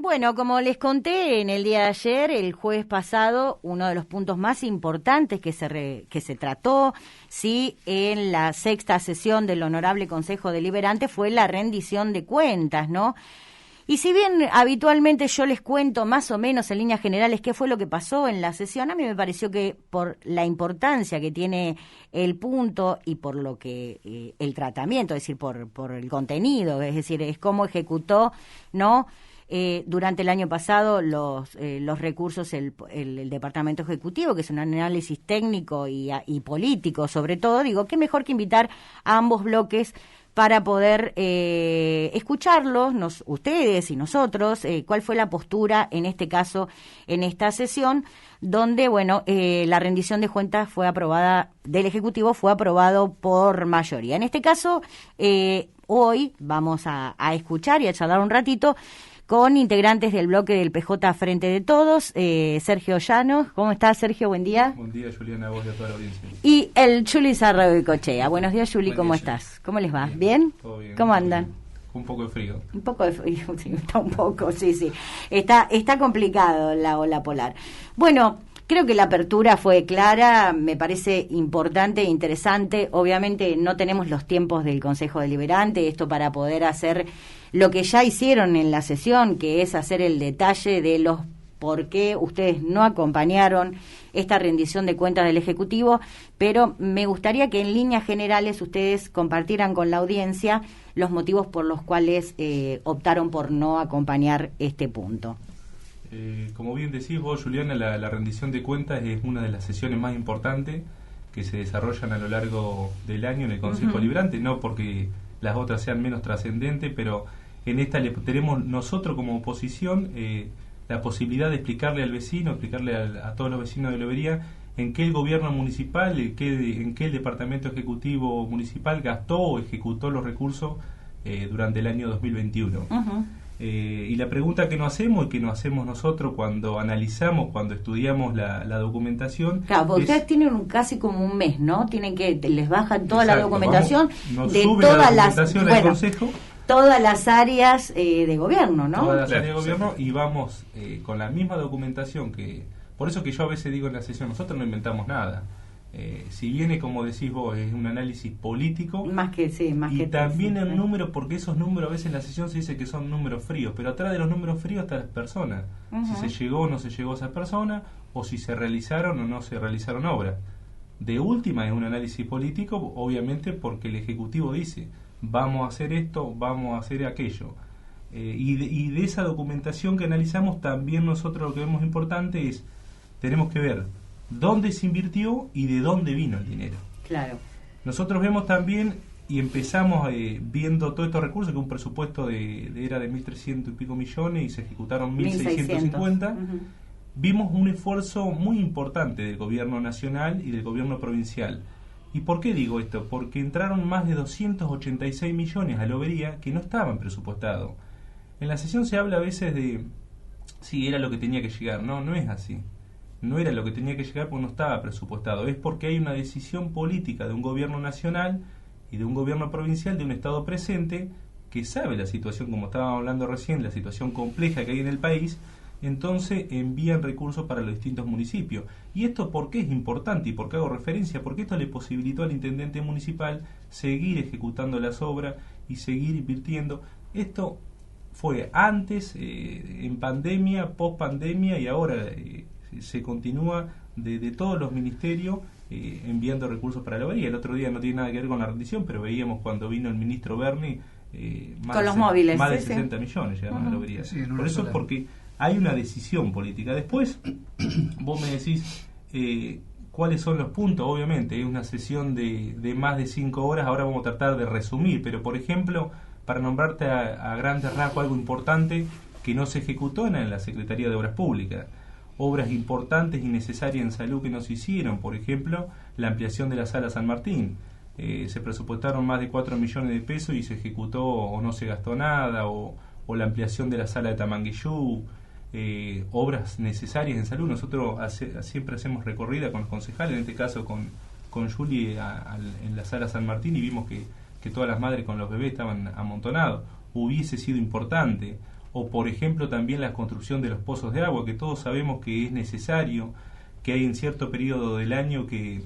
Bueno, como les conté en el día de ayer, el jueves pasado, uno de los puntos más importantes que se trató, sí, en la sexta sesión del Honorable Consejo Deliberante fue la rendición de cuentas, ¿no? Y si bien habitualmente yo les cuento más o menos en líneas generales qué fue lo que pasó en la sesión, a mí me pareció que por la importancia que tiene el punto y por lo que el tratamiento, es decir, por el contenido, es decir, es cómo ejecutó, ¿no? Durante el año pasado los recursos el Departamento Ejecutivo, que es un análisis técnico y político sobre todo, digo, qué mejor que invitar a ambos bloques para poder escucharlos, ustedes y nosotros, cuál fue la postura en este caso, en esta sesión, donde, bueno, la rendición de cuentas fue aprobada, del Ejecutivo fue aprobado por mayoría. En este caso, hoy vamos a escuchar y a charlar un ratito con integrantes del bloque del PJ Frente de Todos, Sergio Llanos. ¿Cómo estás, Sergio? Buen día. Buen día, Juliana, a vos y a toda la audiencia. Y el Juli Sarragoicochea. Buenos días, Juli, ¿cómo estás? ¿Cómo les va? ¿Bien? Todo bien. ¿Cómo andan? Bien. Un poco de frío. Un poco de frío, sí, está un poco, sí. Está complicado la ola polar. Bueno, creo que la apertura fue clara, me parece importante e interesante. Obviamente no tenemos los tiempos del Consejo Deliberante, esto para poder hacer lo que ya hicieron en la sesión, que es hacer el detalle de los por qué ustedes no acompañaron esta rendición de cuentas del Ejecutivo, pero me gustaría que en líneas generales ustedes compartieran con la audiencia los motivos por los cuales optaron por no acompañar este punto. Como bien decís vos, Juliana, la rendición de cuentas es una de las sesiones más importantes que se desarrollan a lo largo del año en el Consejo Deliberante, no porque las otras sean menos trascendentes, pero en esta tenemos nosotros como oposición la posibilidad de explicarle al vecino, explicarle a todos los vecinos de Lobería en qué el gobierno municipal, en qué el Departamento Ejecutivo Municipal gastó o ejecutó los recursos durante el año 2021. Y la pregunta que nos hacemos y que nos hacemos nosotros cuando analizamos, cuando estudiamos la documentación... Claro, porque ustedes tienen casi como un mes, ¿no? Tienen que, les bajan toda la documentación de todas las... Bueno, Consejo, todas las áreas de gobierno, ¿no? Todas las áreas de gobierno, y vamos con la misma documentación que... Por eso que yo a veces digo en la sesión, nosotros no inventamos nada. Si viene, como decís vos, es un análisis político, más que también en números, porque esos números a veces en la sesión se dice que son números fríos, pero atrás de los números fríos están las personas, si se llegó o no se llegó a esa persona, o si se realizaron o no se realizaron obras. De última es un análisis político, obviamente, porque el Ejecutivo dice vamos a hacer esto, vamos a hacer aquello, y de esa documentación que analizamos, también nosotros lo que vemos importante es, tenemos que ver dónde se invirtió y de dónde vino el dinero. Claro. Nosotros vemos también y empezamos viendo todos estos recursos, que un presupuesto era de 1.300 y pico millones y se ejecutaron 1.650. Vimos un esfuerzo muy importante del gobierno nacional y del gobierno provincial. ¿Y por qué digo esto? Porque entraron más de 286 millones a Lobería que no estaban presupuestados. En la sesión se habla a veces de si era lo que tenía que llegar. No es así. No era lo que tenía que llegar porque no estaba presupuestado. Es porque hay una decisión política de un gobierno nacional y de un gobierno provincial, de un Estado presente, que sabe la situación, como estábamos hablando recién, la situación compleja que hay en el país, entonces envían recursos para los distintos municipios. ¿Y esto por qué es importante y por qué hago referencia? Porque esto le posibilitó al intendente municipal seguir ejecutando las obras y seguir invirtiendo. Esto fue antes, en pandemia, post pandemia, y ahora se continúa de todos los ministerios enviando recursos para la Lobería. El otro día no tiene nada que ver con la rendición, pero veíamos cuando vino el ministro Berni con los móviles, más de 60 millones llegaron a la Lobería. Sí, por eso es porque hay una decisión política. Después vos me decís cuáles son los puntos. Obviamente es una sesión de más de 5 horas, ahora vamos a tratar de resumir, pero por ejemplo, para nombrarte a grandes rasgos algo importante que no se ejecutó en la Secretaría de Obras Públicas. Obras importantes y necesarias en salud que no se hicieron, por ejemplo, la ampliación de la Sala San Martín. Se presupuestaron más de 4 millones de pesos y se ejecutó o no se gastó nada, o la ampliación de la Sala de Tamanguillú, obras necesarias en salud. Nosotros siempre hacemos recorrida con los concejales, en este caso con Juli en la Sala San Martín, y vimos que todas las madres con los bebés estaban amontonados. Hubiese sido importante. o por ejemplo también la construcción de los pozos de agua, que todos sabemos que es necesario, que hay en cierto periodo del año que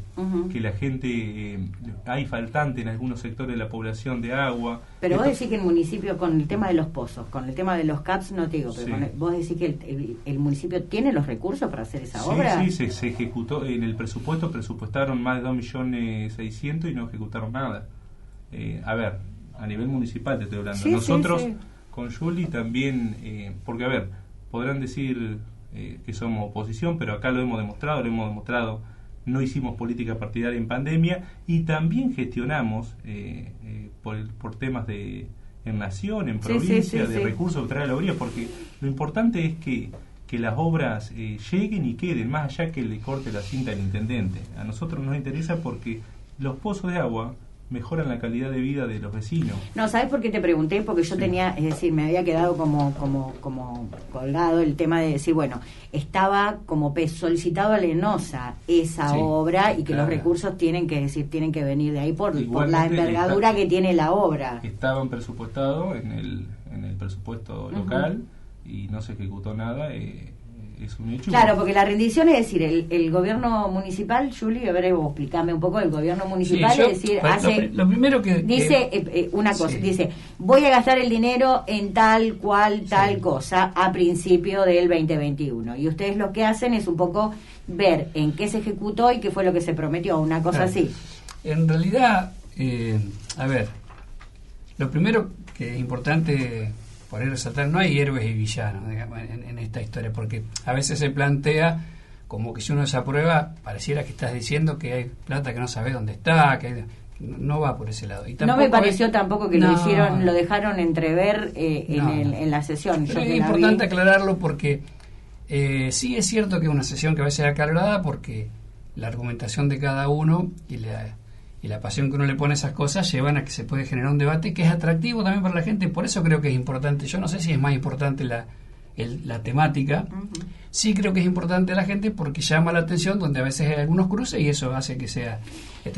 la gente, hay faltante en algunos sectores de la población de agua. Pero vos decís que el municipio, con el tema de los pozos, con el tema de los CAPS, no te digo, pero vos decís que el municipio tiene los recursos para hacer esa obra. Sí, se ejecutó, en el presupuestaron más de 2.600.000 y no ejecutaron nada. A ver, a nivel municipal te estoy hablando. Nosotros con Juli también, porque a ver, podrán decir que somos oposición, pero acá lo hemos demostrado, no hicimos política partidaria en pandemia y también gestionamos por temas en nación, en provincia, de recursos que trae la obra, porque lo importante es que las obras lleguen y queden, más allá que le corte la cinta al intendente. A nosotros nos interesa porque los pozos de agua mejoran la calidad de vida de los vecinos. No, ¿sabes por qué te pregunté? Porque yo tenía, es decir, me había quedado como colgado el tema de decir, bueno, estaba como solicitado a Lenosa esa obra y que los recursos tienen que venir de ahí por la envergadura que tiene la obra. Estaban presupuestados en el presupuesto local y no se ejecutó nada. Es un hecho. Claro, porque la rendición es decir, el gobierno municipal, Juli, a ver, vos explícame un poco, el gobierno municipal es decir, hace lo primero que dice una cosa, dice, voy a gastar el dinero en tal cosa a principio del 2021, y ustedes lo que hacen es un poco ver en qué se ejecutó y qué fue lo que se prometió, una cosa así. En realidad, a ver, lo primero que es importante por ahí resaltar, no hay héroes y villanos, digamos, en esta historia, porque a veces se plantea como que si uno desaprueba, pareciera que estás diciendo que hay plata que no sabe dónde está, que no va por ese lado. Y no me pareció tampoco que lo dejaron entrever en la sesión. Pero es importante aclararlo porque sí es cierto que es una sesión que a veces es acalorada porque la argumentación de cada uno y la pasión que uno le pone a esas cosas llevan a que se puede generar un debate que es atractivo también para la gente, por eso creo que es importante. Yo no sé si es más importante la temática, sí creo que es importante a la gente porque llama la atención donde a veces hay algunos cruces y eso hace que sea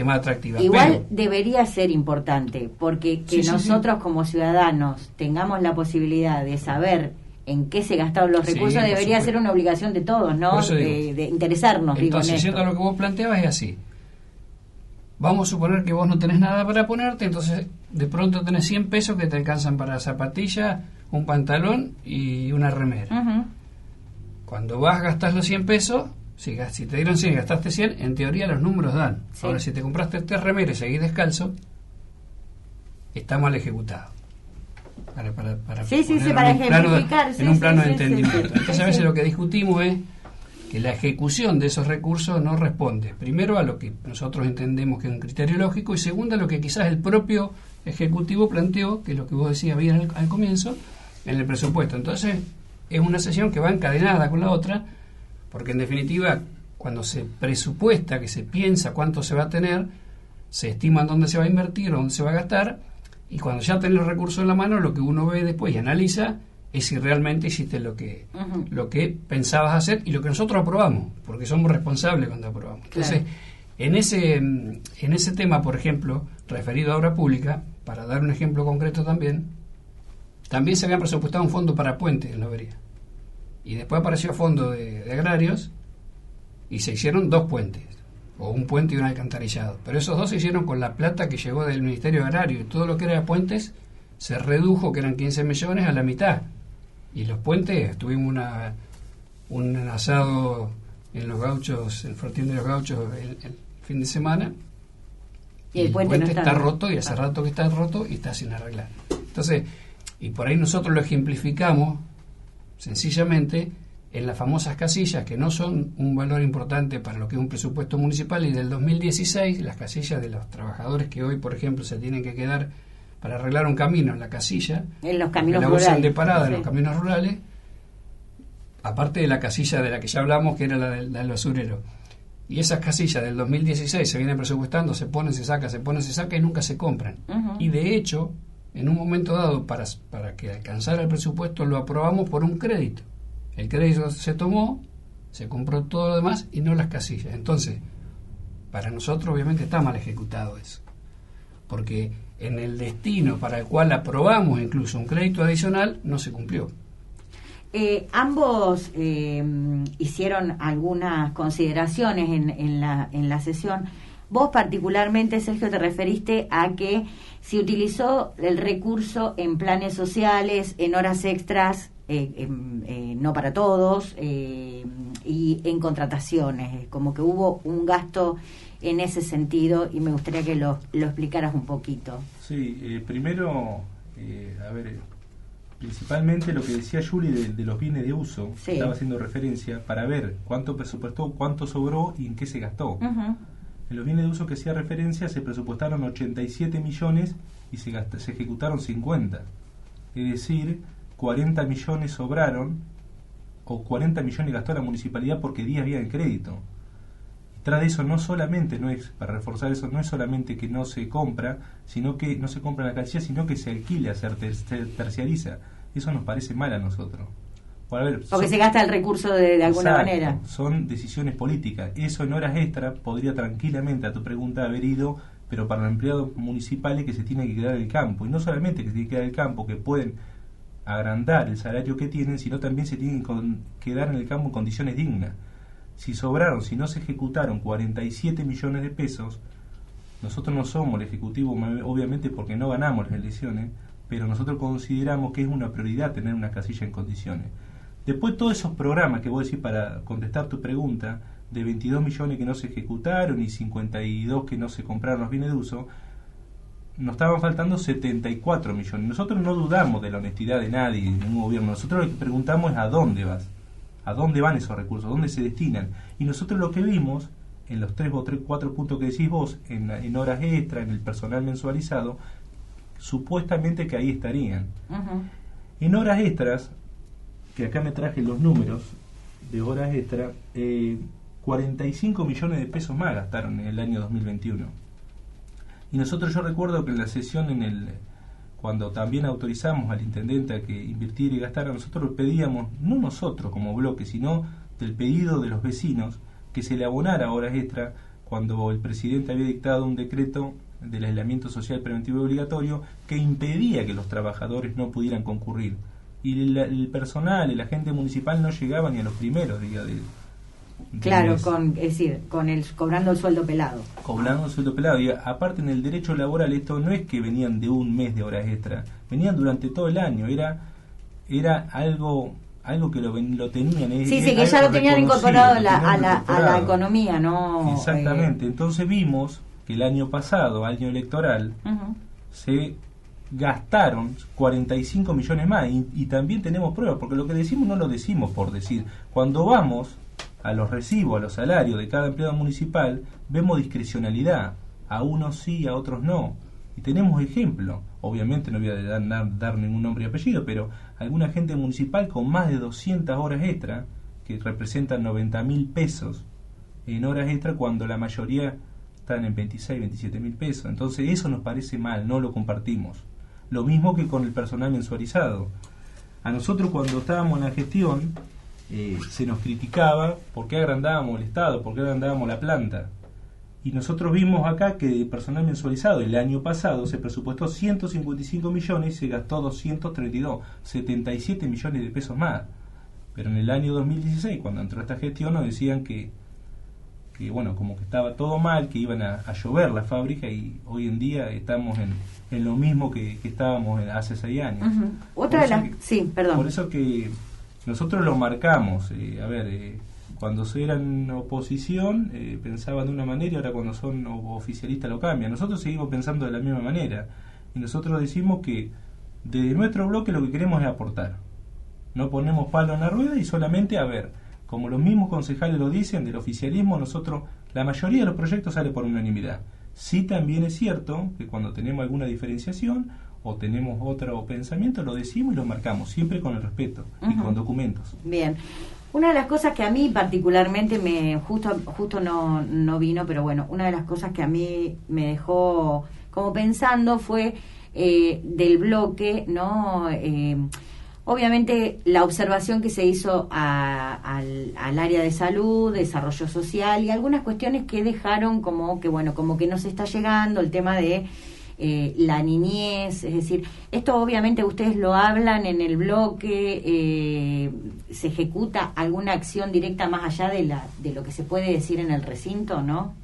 más atractiva. Igual debería ser importante, porque nosotros como ciudadanos tengamos la posibilidad de saber en qué se gastaron los recursos debería ser una obligación de todos, ¿no? De interesarnos. Entonces, siendo lo que vos planteabas es así. Vamos a suponer que vos no tenés nada para ponerte, entonces de pronto tenés 100 pesos que te alcanzan para zapatillas, un pantalón y una remera. Cuando vas, gastás los 100 pesos, si te dieron 100 y gastaste 100, en teoría los números dan. Ahora, si te compraste 3 remeras y seguís descalzo, está mal ejecutado. Para ejemplificar. En un plano de entendimiento. Entonces a veces lo que discutimos es que la ejecución de esos recursos no responde, primero, a lo que nosotros entendemos que es un criterio lógico, y segundo, a lo que quizás el propio Ejecutivo planteó, que es lo que vos decías bien al comienzo, en el presupuesto. Entonces, es una sesión que va encadenada con la otra, porque en definitiva, cuando se presupuesta, que se piensa cuánto se va a tener, se estima dónde se va a invertir, dónde se va a gastar, y cuando ya tenés los recursos en la mano, lo que uno ve después y analiza es si realmente hiciste lo que pensabas hacer y lo que nosotros aprobamos, porque somos responsables cuando aprobamos. Entonces, en ese tema, por ejemplo, referido a obra pública, para dar un ejemplo concreto también se habían presupuestado un fondo para puentes en Lobería. Y después apareció fondo de agrarios y se hicieron 2 puentes, o un puente y un alcantarillado. Pero esos 2 se hicieron con la plata que llegó del Ministerio Agrario, y todo lo que era puentes se redujo, que eran 15 millones, a la mitad. Y los puentes, tuvimos un asado en Los Gauchos, el Fortín de Los Gauchos, el fin de semana, y el puente no está roto, y hace rato que está roto y está sin arreglar. Entonces, y por ahí nosotros lo ejemplificamos sencillamente en las famosas casillas, que no son un valor importante para lo que es un presupuesto municipal, y del 2016, las casillas de los trabajadores que hoy, por ejemplo, se tienen que quedar para arreglar un camino en la casilla, en los caminos la usan de parada en los caminos rurales, aparte de la casilla de la que ya hablamos, que era la del basurero. Y esas casillas del 2016 se vienen presupuestando, se ponen, se saca y nunca se compran. Y de hecho, en un momento dado, para que alcanzara el presupuesto, lo aprobamos por un crédito. El crédito se tomó, se compró todo lo demás y no las casillas. Entonces, para nosotros obviamente está mal ejecutado eso, porque en el destino para el cual aprobamos incluso un crédito adicional no se cumplió. Ambos hicieron algunas consideraciones en la sesión. Vos particularmente, Sergio, te referiste a que se utilizó el recurso en planes sociales, en horas extras, no para todos, y en contrataciones, como que hubo un gasto en ese sentido, y me gustaría que lo explicaras un poquito. Sí, primero, principalmente lo que decía Juli de los bienes de uso, sí. Estaba haciendo referencia para ver cuánto presupuestó, cuánto sobró y en qué se gastó. Uh-huh. En los bienes de uso que hacía referencia se presupuestaron 87 millones y se ejecutaron 50. Es decir, 40 millones sobraron, o 40 millones gastó la municipalidad porque días había de crédito. Tras de eso, no es, para reforzar eso, no es solamente que no se compra, sino que no se compra en la casilla, sino que se alquila, se terciariza. Eso nos parece mal a nosotros. Porque se gasta el recurso de alguna manera. Son decisiones políticas. Eso en horas extra podría tranquilamente, a tu pregunta, haber ido, pero para los empleados municipales que se tienen que quedar en el campo. Y no solamente que se tienen que quedar en el campo, que pueden agrandar el salario que tienen, sino también se tienen que quedar en el campo en condiciones dignas. Si no se ejecutaron 47 millones de pesos, nosotros no somos el Ejecutivo, obviamente porque no ganamos las elecciones, pero nosotros consideramos que es una prioridad tener una casilla en condiciones. Después todos esos programas que vos decís, para contestar tu pregunta, de 22 millones que no se ejecutaron y 52 que no se compraron los bienes de uso, nos estaban faltando 74 millones. Nosotros no dudamos de la honestidad de nadie, de ningún gobierno. Nosotros lo que preguntamos es a dónde vas, a dónde van esos recursos, a dónde se destinan. Y nosotros lo que vimos, en los 4 puntos que decís vos, en horas extra, en el personal mensualizado, supuestamente que ahí estarían. Uh-huh. En horas extras, que acá me traje los números de horas extra, 45 millones de pesos más gastaron en el año 2021. Y nosotros, yo recuerdo que en la sesión, cuando también autorizamos al intendente a que invirtiera y gastara, nosotros pedíamos, no nosotros como bloque, sino del pedido de los vecinos, que se le abonara horas extra cuando el presidente había dictado un decreto del aislamiento social preventivo y obligatorio que impedía que los trabajadores no pudieran concurrir. Y el personal, el agente municipal no llegaba ni a los primeros días de claro, mes. Cobrando el sueldo pelado. Cobrando el sueldo pelado. Y aparte, en el derecho laboral, esto no es que venían de un mes de horas extra, venían durante todo el año. Era algo que lo tenían. Sí, que ya lo tenían incorporado a la economía, ¿no? Exactamente. Entonces vimos que el año pasado, año electoral, uh-huh, se gastaron 45 millones más y también tenemos pruebas, porque lo que decimos no lo decimos por decir. Cuando vamos a los recibos, a los salarios de cada empleado municipal, vemos discrecionalidad, a unos sí, a otros no, y tenemos ejemplos. Obviamente no voy a dar ningún nombre y apellido, pero alguna gente municipal con más de 200 horas extra, que representan 90.000 pesos en horas extra, cuando la mayoría están en 26, 27.000 pesos. Entonces eso nos parece mal, no lo compartimos. Lo mismo que con el personal mensualizado. A nosotros, cuando estábamos en la gestión, se nos criticaba por qué agrandábamos el Estado, por qué agrandábamos la planta. Y nosotros vimos acá que de personal mensualizado el año pasado se presupuestó 155 millones y se gastó 232, 77 millones de pesos más. Pero en el año 2016, cuando entró esta gestión, nos decían que bueno, como que estaba todo mal, que iban a llover la fábrica, y hoy en día estamos en lo mismo que estábamos hace 6 años. Uh-huh. Por eso que nosotros lo marcamos. Cuando eran oposición pensaban de una manera, y ahora cuando son oficialistas lo cambian. Nosotros seguimos pensando de la misma manera, y nosotros decimos que desde nuestro bloque lo que queremos es aportar. No ponemos palo en la rueda, y solamente como los mismos concejales lo dicen del oficialismo, nosotros, la mayoría de los proyectos sale por unanimidad. Sí, también es cierto que cuando tenemos alguna diferenciación o tenemos otro pensamiento, lo decimos y lo marcamos, siempre con el respeto, uh-huh, y con documentos. Bien. Una de las cosas que a mí particularmente justo no vino, pero bueno, una de las cosas que a mí me dejó como pensando fue del bloque, ¿no? Obviamente la observación que se hizo al área de salud, desarrollo social y algunas cuestiones que dejaron como que no se está llegando, el tema de la niñez, es decir, esto obviamente ustedes lo hablan en el bloque, ¿se ejecuta alguna acción directa más allá de lo que se puede decir en el recinto, no?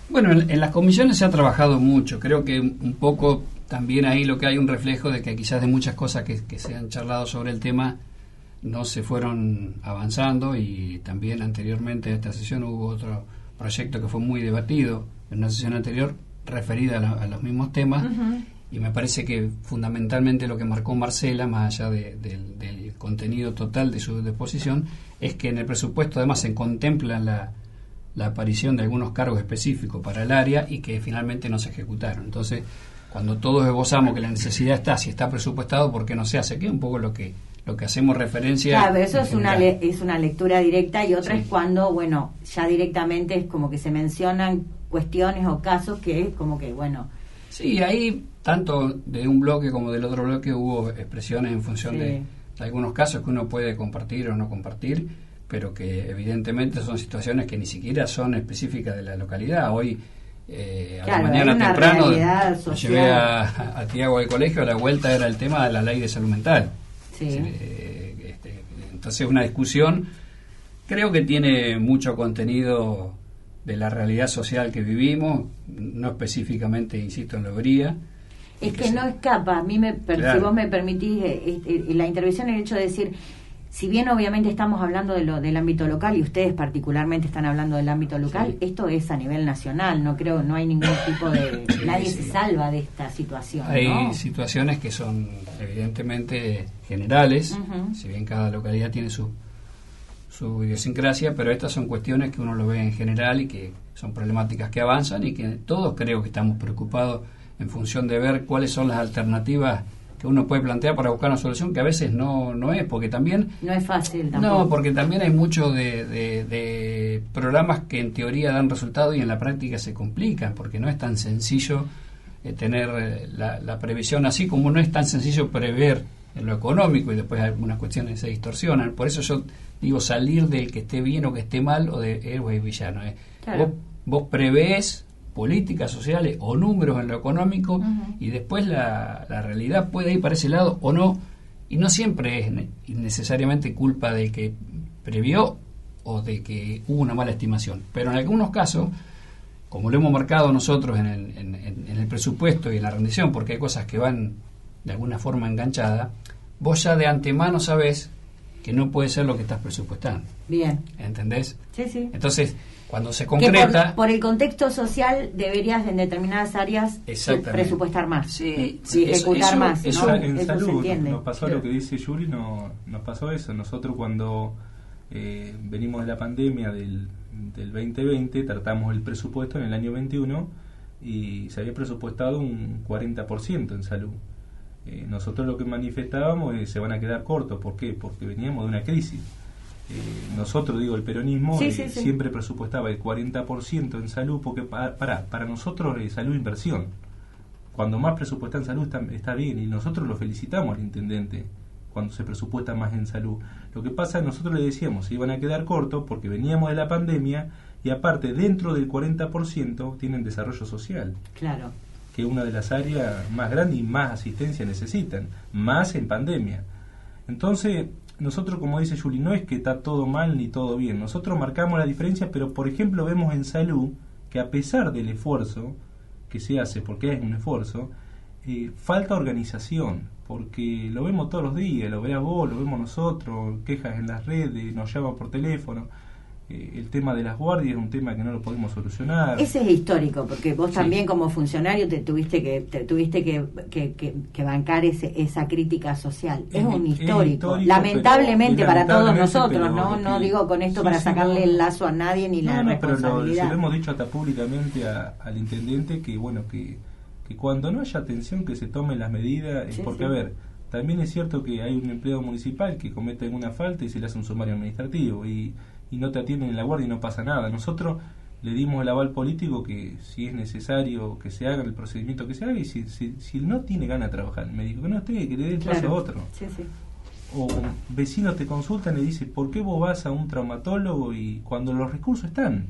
Bueno, en las comisiones se ha trabajado mucho, creo que un poco también ahí lo que hay un reflejo de que quizás de muchas cosas que se han charlado sobre el tema no se fueron avanzando, y también anteriormente a esta sesión hubo otro proyecto que fue muy debatido en una sesión anterior referida a los mismos temas, y me parece que fundamentalmente lo que marcó Marcela, más allá del contenido total de su exposición, es que en el presupuesto además se contempla la aparición de algunos cargos específicos para el área y que finalmente no se ejecutaron. Entonces, cuando todos esbozamos que la necesidad está, si está presupuestado, ¿por qué no se hace? Que es un poco lo que hacemos referencia. Claro, pero eso es una lectura directa, y otra es cuando, bueno, ya directamente es como que se mencionan cuestiones o casos que es como que, bueno... Sí, ahí, tanto de un bloque como del otro bloque, hubo expresiones en función de algunos casos que uno puede compartir o no compartir, pero que evidentemente son situaciones que ni siquiera son específicas de la localidad. Hoy, a la mañana temprano, llevé a Tiago al colegio, a la vuelta era el tema de la ley de salud mental. Sí. Entonces, una discusión creo que tiene mucho contenido de la realidad social que vivimos, no específicamente, insisto, en Lobería. Es que no escapa, a mí si vos me permitís la intervención, el hecho de decir, si bien obviamente estamos hablando del ámbito local, y ustedes particularmente están hablando del ámbito local, esto es a nivel nacional, no hay ningún tipo de... nadie se salva de esta situación. Hay situaciones que son evidentemente generales, si bien cada localidad tiene su idiosincrasia, pero estas son cuestiones que uno lo ve en general y que son problemáticas que avanzan, y que todos creo que estamos preocupados en función de ver cuáles son las alternativas que uno puede plantear para buscar una solución, que a veces no es, porque también... No es fácil tampoco. No, porque también hay mucho de programas que en teoría dan resultado y en la práctica se complican, porque no es tan sencillo tener la previsión, así como no es tan sencillo prever en lo económico, y después algunas cuestiones se distorsionan. Por eso yo digo, salir del que esté bien o que esté mal, o de héroe y villano. Claro. Vos prevés políticas sociales o números en lo económico, y después la realidad puede ir para ese lado o no, y no siempre es necesariamente culpa del que previó o de que hubo una mala estimación, pero en algunos casos, como lo hemos marcado nosotros en el presupuesto y en la rendición, porque hay cosas que van de alguna forma enganchadas, vos ya de antemano sabés que no puede ser lo que estás presupuestando. Bien. ¿Entendés? Sí, sí. Entonces, cuando se concreta... Que por el contexto social deberías en determinadas áreas presupuestar más. Sí, y ejecutar más. Eso, ¿no? en eso salud se entiende. nos pasó lo que dice Yuri, nos pasó eso. Nosotros cuando venimos de la pandemia del 2020, tratamos el presupuesto en el año 21 y se había presupuestado un 40% en salud. Nosotros lo que manifestábamos es se van a quedar cortos. ¿Por qué? Porque veníamos de una crisis. Nosotros, el peronismo siempre presupuestaba el 40% en salud, porque para nosotros salud inversión. Cuando más presupuesta en salud está bien, y nosotros lo felicitamos al intendente cuando se presupuesta más en salud. Lo que pasa es que nosotros le decíamos se iban a quedar cortos porque veníamos de la pandemia, y aparte dentro del 40% tienen desarrollo social. Claro. Que es una de las áreas más grandes y más asistencia necesitan, más en pandemia. Entonces, nosotros, como dice Juli, no es que está todo mal ni todo bien. Nosotros marcamos la diferencia, pero por ejemplo vemos en salud que a pesar del esfuerzo que se hace, porque es un esfuerzo, falta organización, porque lo vemos todos los días, lo veas vos, lo vemos nosotros, quejas en las redes, nos llaman por teléfono. El tema de las guardias es un tema que no lo podemos solucionar. Ese es histórico, porque vos también como funcionario te tuviste que bancar esa crítica social. Es un histórico, lamentablemente para todos nosotros, no digo con esto para sacarle el lazo a nadie ni la responsabilidad. Pero se lo hemos dicho hasta públicamente al intendente que cuando no haya atención que se tomen las medidas, porque a ver, también es cierto que hay un empleado municipal que comete alguna falta y se le hace un sumario administrativo y no te atienden en la guardia y no pasa nada. Nosotros le dimos el aval político que si es necesario que se haga el procedimiento que se haga, y si no tiene ganas de trabajar, me dijo que no esté, que le dé el paso a otro. O vecinos te consultan y dicen, ¿por qué vos vas a un traumatólogo y cuando los recursos están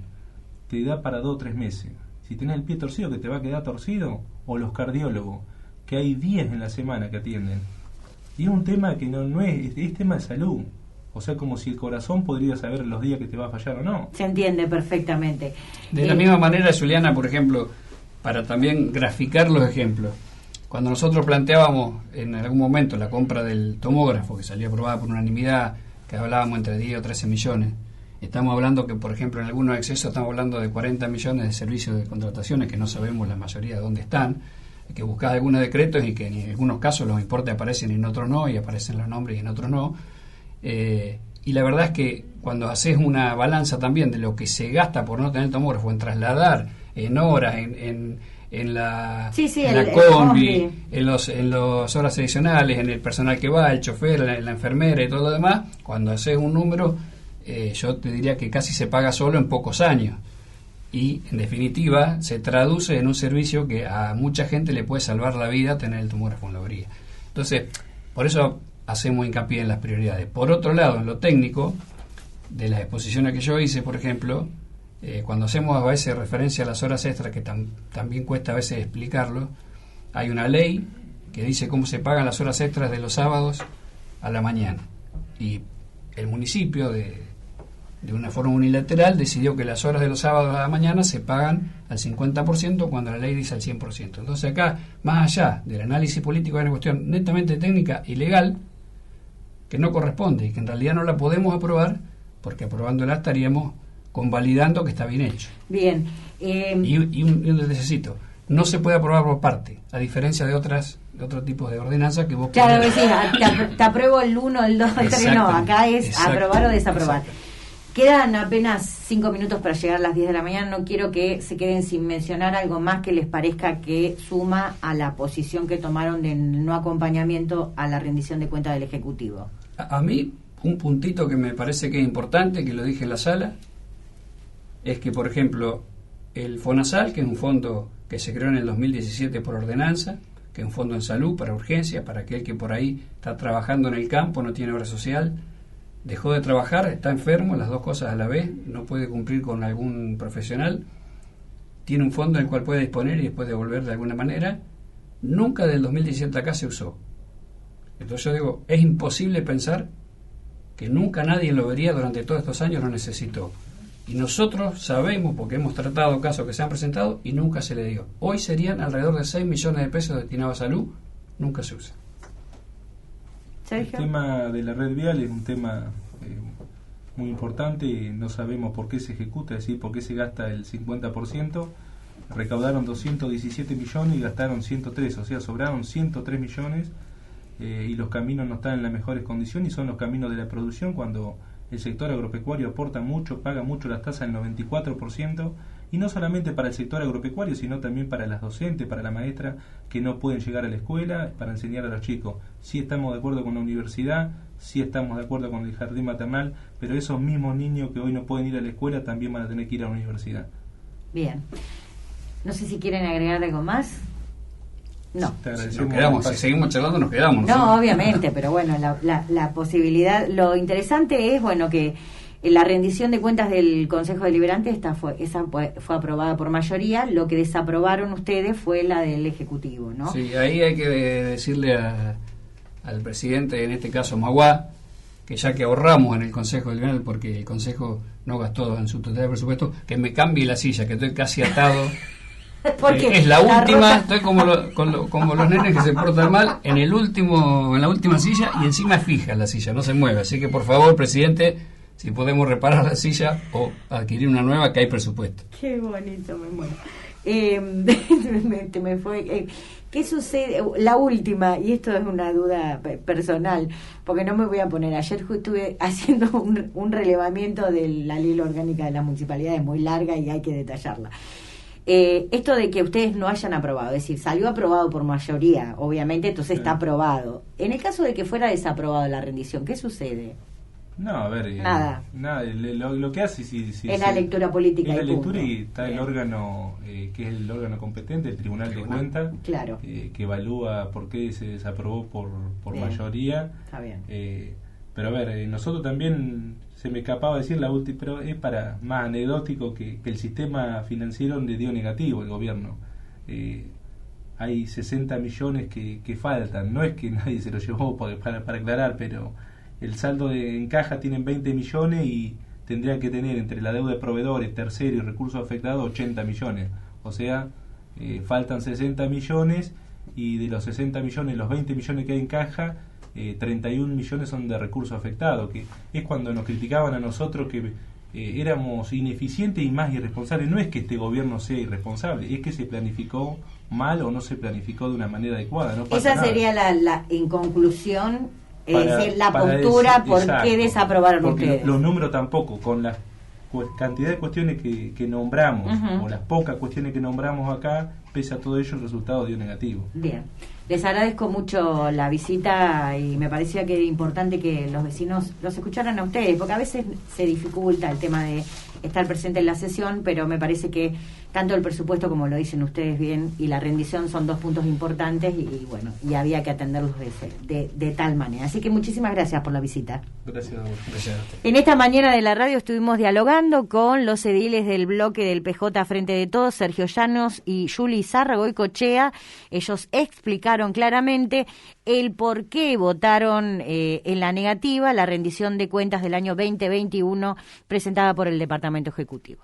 te da para 2 o 3 meses? si tenés el pie torcido que te va a quedar torcido, o los cardiólogos, que hay 10 en la semana que atienden. Y es un tema que no es tema de salud. O sea, como si el corazón podría saber los días que te va a fallar o no. Se entiende perfectamente. De la misma manera, Juliana, por ejemplo, para también graficar los ejemplos, cuando nosotros planteábamos en algún momento la compra del tomógrafo, que salía aprobada por unanimidad, que hablábamos entre 10 o 13 millones, estamos hablando que, por ejemplo, en algunos excesos estamos hablando de 40 millones de servicios de contrataciones que no sabemos la mayoría de dónde están, que buscás algunos decretos y que en algunos casos los importes aparecen y en otros no, y aparecen los nombres y en otros no. Y la verdad es que cuando haces una balanza también de lo que se gasta por no tener tomógrafo, en trasladar, en horas, en la combi, en las horas adicionales, en el personal que va, el chofer, la enfermera y todo lo demás, cuando haces un número, yo te diría que casi se paga solo en pocos años. Y en definitiva se traduce en un servicio que a mucha gente le puede salvar la vida tener el tomógrafo en la orilla. Entonces, por eso hacemos hincapié en las prioridades. Por otro lado, en lo técnico, de las exposiciones que yo hice, por ejemplo, cuando hacemos a veces referencia a las horas extras, que también cuesta a veces explicarlo, hay una ley que dice cómo se pagan las horas extras de los sábados a la mañana. Y el municipio, de una forma unilateral, decidió que las horas de los sábados a la mañana se pagan al 50% cuando la ley dice al 100%. Entonces acá, más allá del análisis político, hay una cuestión netamente técnica y legal que no corresponde y que en realidad no la podemos aprobar, porque aprobándola estaríamos convalidando que está bien hecho. Bien. Y un necesito. No se puede aprobar por parte, a diferencia de otros tipos de ordenanzas que vos... Claro, te apruebo el 1, el 2, el 3, no, acá es aprobar o desaprobar. Exacto. Quedan apenas 5 minutos para llegar a las 10 de la mañana. No quiero que se queden sin mencionar algo más que les parezca que suma a la posición que tomaron de no acompañamiento a la rendición de cuentas del Ejecutivo. A mí, un puntito que me parece que es importante, que lo dije en la sala, es que, por ejemplo, el FONASAL, que es un fondo que se creó en el 2017 por ordenanza, que es un fondo en salud para urgencia, para aquel que por ahí está trabajando en el campo, no tiene obra social, dejó de trabajar, está enfermo, las dos cosas a la vez, no puede cumplir con algún profesional, tiene un fondo en el cual puede disponer y después devolver de alguna manera. Nunca del 2017 acá se usó. Entonces yo digo, es imposible pensar que nunca nadie lo vería durante todos estos años, lo necesitó. Y nosotros sabemos, porque hemos tratado casos que se han presentado y nunca se le dio. Hoy serían alrededor de 6 millones de pesos destinados a salud, nunca se usa. El tema de la red vial es un tema muy importante, no sabemos por qué se ejecuta, es decir, por qué se gasta el 50%, recaudaron 217 millones y gastaron 103, o sea, sobraron 103 millones y los caminos no están en las mejores condiciones y son los caminos de la producción cuando el sector agropecuario aporta mucho, paga mucho las tasas del 94%, y no solamente para el sector agropecuario, sino también para las docentes, para la maestra que no pueden llegar a la escuela para enseñar a los chicos. Sí estamos de acuerdo con la universidad, sí estamos de acuerdo con el jardín maternal, pero esos mismos niños que hoy no pueden ir a la escuela también van a tener que ir a la universidad. Bien. No sé si quieren agregar algo más. No. Nos quedamos, si seguimos charlando nos quedamos. No, obviamente, pero bueno, la posibilidad, lo interesante es, bueno, que la rendición de cuentas del Consejo Deliberante esa fue aprobada por mayoría, lo que desaprobaron ustedes fue la del Ejecutivo, ¿no? Sí, ahí hay que decirle al presidente, en este caso Magua, que ya que ahorramos en el Consejo Deliberante, porque el Consejo no gastó en su totalidad de presupuesto, que me cambie la silla, que estoy casi atado. Es la última, estoy como los nenes que se portan mal, en la última silla y encima fija la silla, no se mueve. Así que por favor, presidente, si podemos reparar la silla o adquirir una nueva, que hay presupuesto. Qué bonito, me muero. Me fue. ¿Qué sucede? La última, y esto es una duda personal, porque no me voy a poner. Ayer estuve haciendo un relevamiento de la ley orgánica de las municipalidades, muy larga y hay que detallarla. Esto de que ustedes no hayan aprobado, es decir, salió aprobado por mayoría, obviamente, entonces está aprobado. En el caso de que fuera desaprobado la rendición, ¿qué sucede? No, a ver, nada. Lo que hace es la lectura política. Es la lectura y está el órgano, que es el órgano competente, el Tribunal de Cuentas, claro. Que evalúa por qué se desaprobó por mayoría. Está bien. Pero a ver, nosotros también, se me escapaba decir la última, pero es para más anecdótico que el sistema financiero le dio negativo el gobierno. Hay 60 millones que faltan, no es que nadie se lo llevó para aclarar, pero el saldo en caja tienen 20 millones y tendrían que tener entre la deuda de proveedores, terceros y recursos afectados 80 millones. O sea, faltan 60 millones y de los 60 millones, los 20 millones que hay en caja, 31 millones son de recursos afectados, que es cuando nos criticaban a nosotros que éramos ineficientes y más irresponsables. No es que este gobierno sea irresponsable, es que se planificó mal o no se planificó de una manera adecuada. No pasa Esa nada. sería la en conclusión, decir, la postura, por exacto, qué desaprobaron porque ustedes. los números tampoco, con la cantidad de cuestiones que nombramos, o las pocas cuestiones que nombramos acá, pese a todo ello el resultado dio negativo. Bien, les agradezco mucho la visita y me parecía que era importante que los vecinos los escucharan a ustedes, porque a veces se dificulta el tema de estar presente en la sesión, pero me parece que tanto el presupuesto, como lo dicen ustedes bien, y la rendición son dos puntos importantes y bueno, y había que atenderlos de tal manera. Así que muchísimas gracias por la visita. Gracias a vos. Gracias a usted. En esta mañana de la radio estuvimos dialogando con los ediles del bloque del PJ Frente de Todos, Sergio Llanos y Juli Zárragoicochea. Ellos explicaron claramente el por qué votaron en la negativa la rendición de cuentas del año 2021 presentada por el Departamento Ejecutivo.